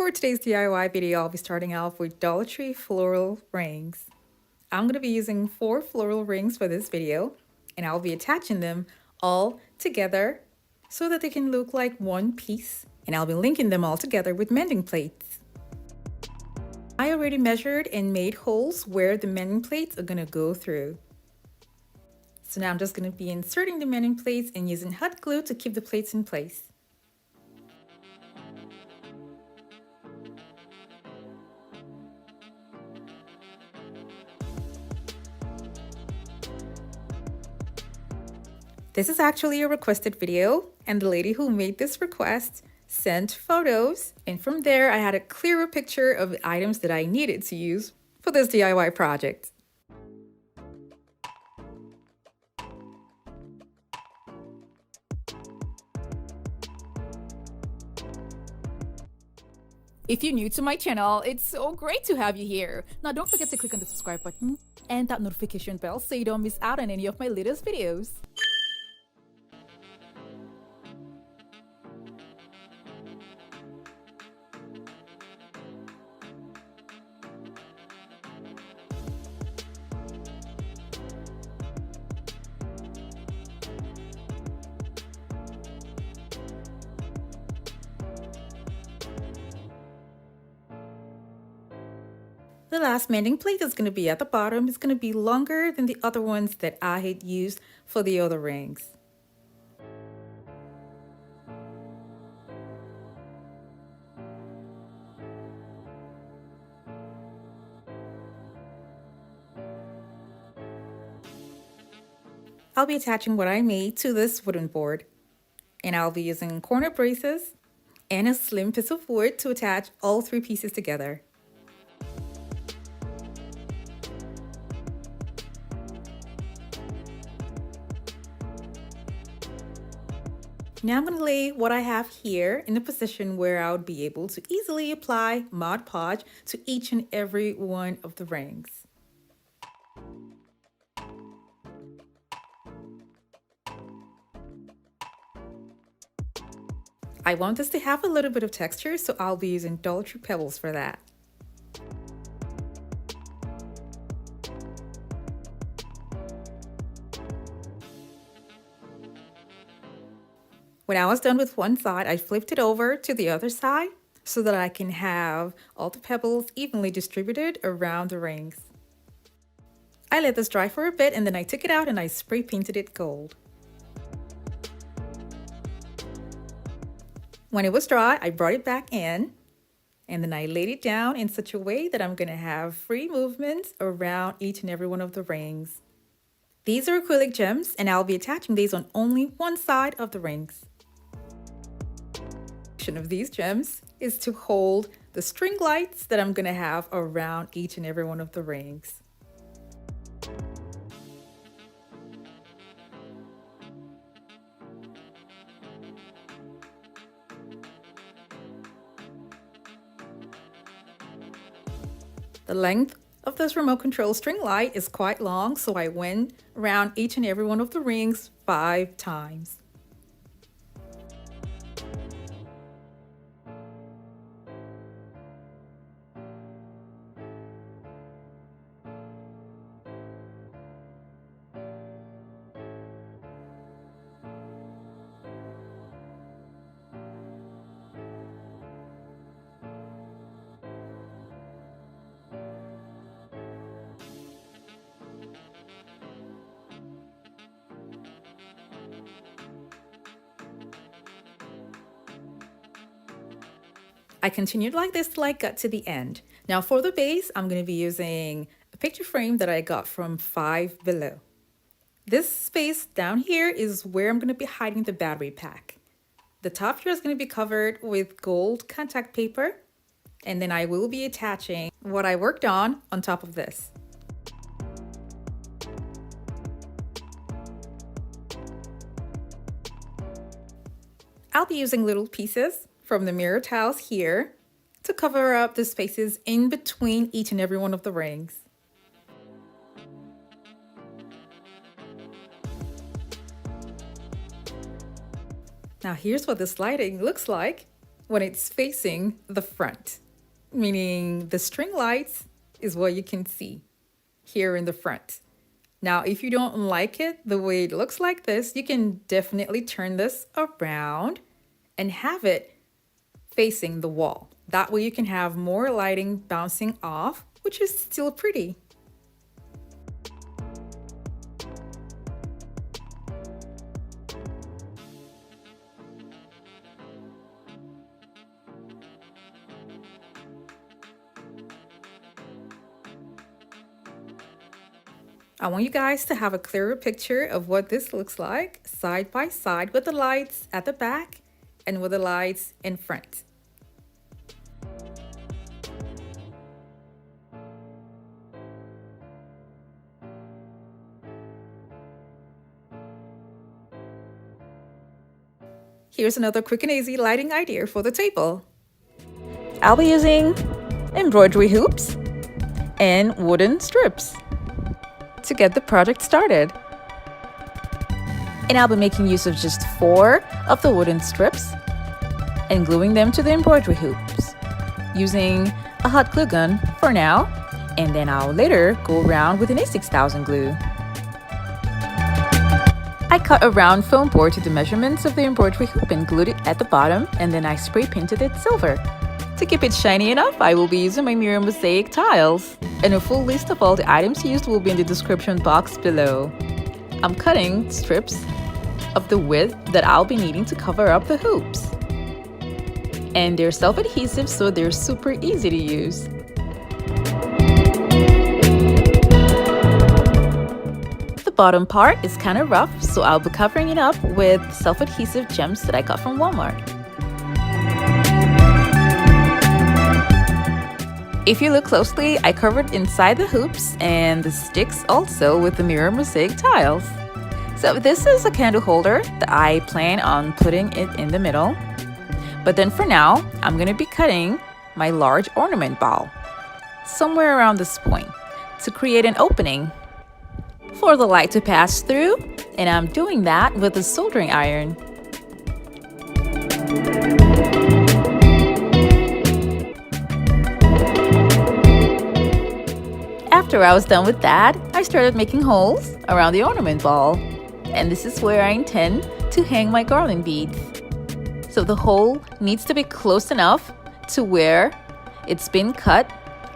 For today's DIY video, I'll be starting off with Dollar Tree floral rings. I'm going to be using 4 floral rings for this video, and I'll be attaching them all together so that they can look like one piece, and I'll be linking them all together with mending plates. I already measured and made holes where the mending plates are going to go through. So now I'm just going to be inserting the mending plates and using hot glue to keep the plates in place. This is actually a requested video, and the lady who made this request sent photos, and from there I had a clearer picture of the items that I needed to use for this DIY project. If you're new to my channel, it's so great to have you here. Now don't forget to click on the subscribe button and that notification bell so you don't miss out on any of my latest videos. The last mending plate is going to be at the bottom. It's going to be longer than the other ones that I had used for the other rings. I'll be attaching what I made to this wooden board, and I'll be using corner braces and a slim piece of wood to attach all 3 pieces together. Now I'm going to lay what I have here in a position where I would be able to easily apply Mod Podge to each and every one of the rings. I want this to have a little bit of texture, so I'll be using Dollar Tree pebbles for that. When I was done with one side, I flipped it over to the other side so that I can have all the pebbles evenly distributed around the rings. I let this dry for a bit and then I took it out and I spray painted it gold. When it was dry, I brought it back in and then I laid it down in such a way that I'm going to have free movements around each and every one of the rings. These are acrylic gems and I'll be attaching these on only one side of the rings. Of these gems is to hold the string lights that I'm going to have around each and every one of the rings. The length of this remote control string light is quite long, so I went around each and every one of the rings 5 times. I continued like this till I got to the end. Now for the base, I'm going to be using a picture frame that I got from Five Below. This space down here is where I'm going to be hiding the battery pack. The top here is going to be covered with gold contact paper, and then I will be attaching what I worked on top of this. I'll be using little pieces from the mirror tiles here to cover up the spaces in between each and every one of the rings. Now here's what this lighting looks like when it's facing the front, meaning the string lights is what you can see here in the front. Now, if you don't like it the way it looks like this, you can definitely turn this around and have it facing the wall. That way you can have more lighting bouncing off, which is still pretty. I want you guys to have a clearer picture of what this looks like side by side with the lights at the back and with the lights in front. Here's another quick and easy lighting idea for the table. I'll be using embroidery hoops and wooden strips to get the project started. And I'll be making use of just 4 of the wooden strips and gluing them to the embroidery hoops using a hot glue gun for now, and then I'll later go around with an A6000 glue. I cut a round foam board to the measurements of the embroidery hoop and glued it at the bottom, and then I spray painted it silver. To keep it shiny enough, I will be using my mirror mosaic tiles, and a full list of all the items used will be in the description box below. I'm cutting strips of the width that I'll be needing to cover up the hoops. And they're self-adhesive, so they're super easy to use. The bottom part is kind of rough, so I'll be covering it up with self-adhesive gems that I got from Walmart. If you look closely, I covered inside the hoops and the sticks also with the mirror mosaic tiles. So this is a candle holder that I plan on putting it in the middle. But then for now, I'm going to be cutting my large ornament ball somewhere around this point to create an opening for the light to pass through, and I'm doing that with a soldering iron. After I was done with that, I started making holes around the ornament ball, and this is where I intend to hang my garland beads. So the hole needs to be close enough to where it's been cut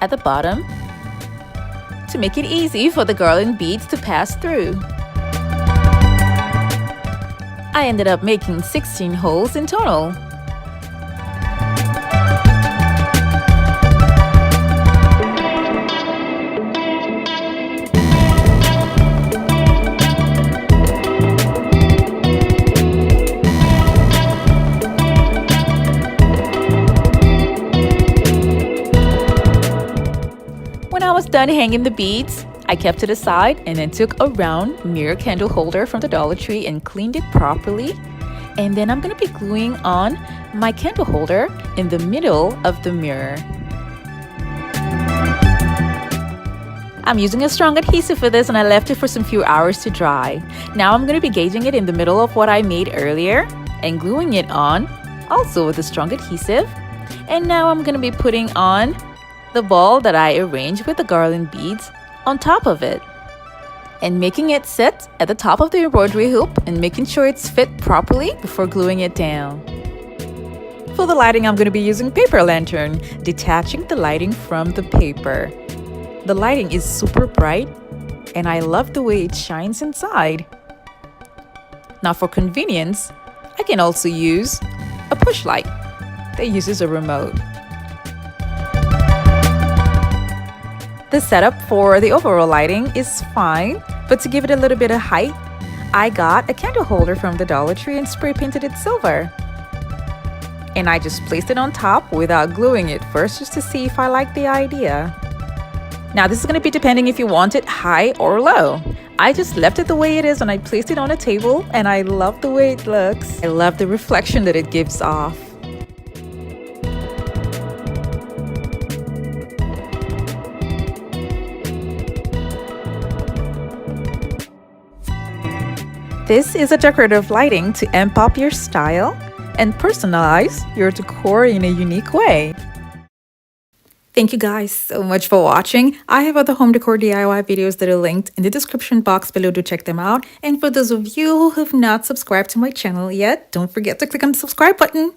at the bottom to make it easy for the garland beads to pass through. I ended up making 16 holes in total. Done hanging the beads, I kept it aside and then took a round mirror candle holder from the Dollar Tree and cleaned it properly. And then I'm going to be gluing on my candle holder in the middle of the mirror. I'm using a strong adhesive for this, and I left it for some few hours to dry. Now I'm going to be gauging it in the middle of what I made earlier and gluing it on also with a strong adhesive. And now I'm going to be putting on the ball that I arranged with the garland beads on top of it and making it sit at the top of the embroidery hoop and making sure it's fit properly before gluing it down. For the lighting, I'm going to be using paper lantern, detaching the lighting from the paper. The lighting is super bright and I love the way it shines inside. Now for convenience, I can also use a push light that uses a remote. The setup for the overall lighting is fine, but to give it a little bit of height, I got a candle holder from the Dollar Tree and spray painted it silver. And I just placed it on top without gluing it first, just to see if I like the idea. Now this is going to be depending if you want it high or low. I just left it the way it is and I placed it on a table, and I love the way it looks. I love the reflection that it gives off. This is a decorative lighting to amp up your style and personalize your decor in a unique way. Thank you guys so much for watching. I have other home decor DIY videos that are linked in the description box below to check them out. And for those of you who have not subscribed to my channel yet, don't forget to click on the subscribe button.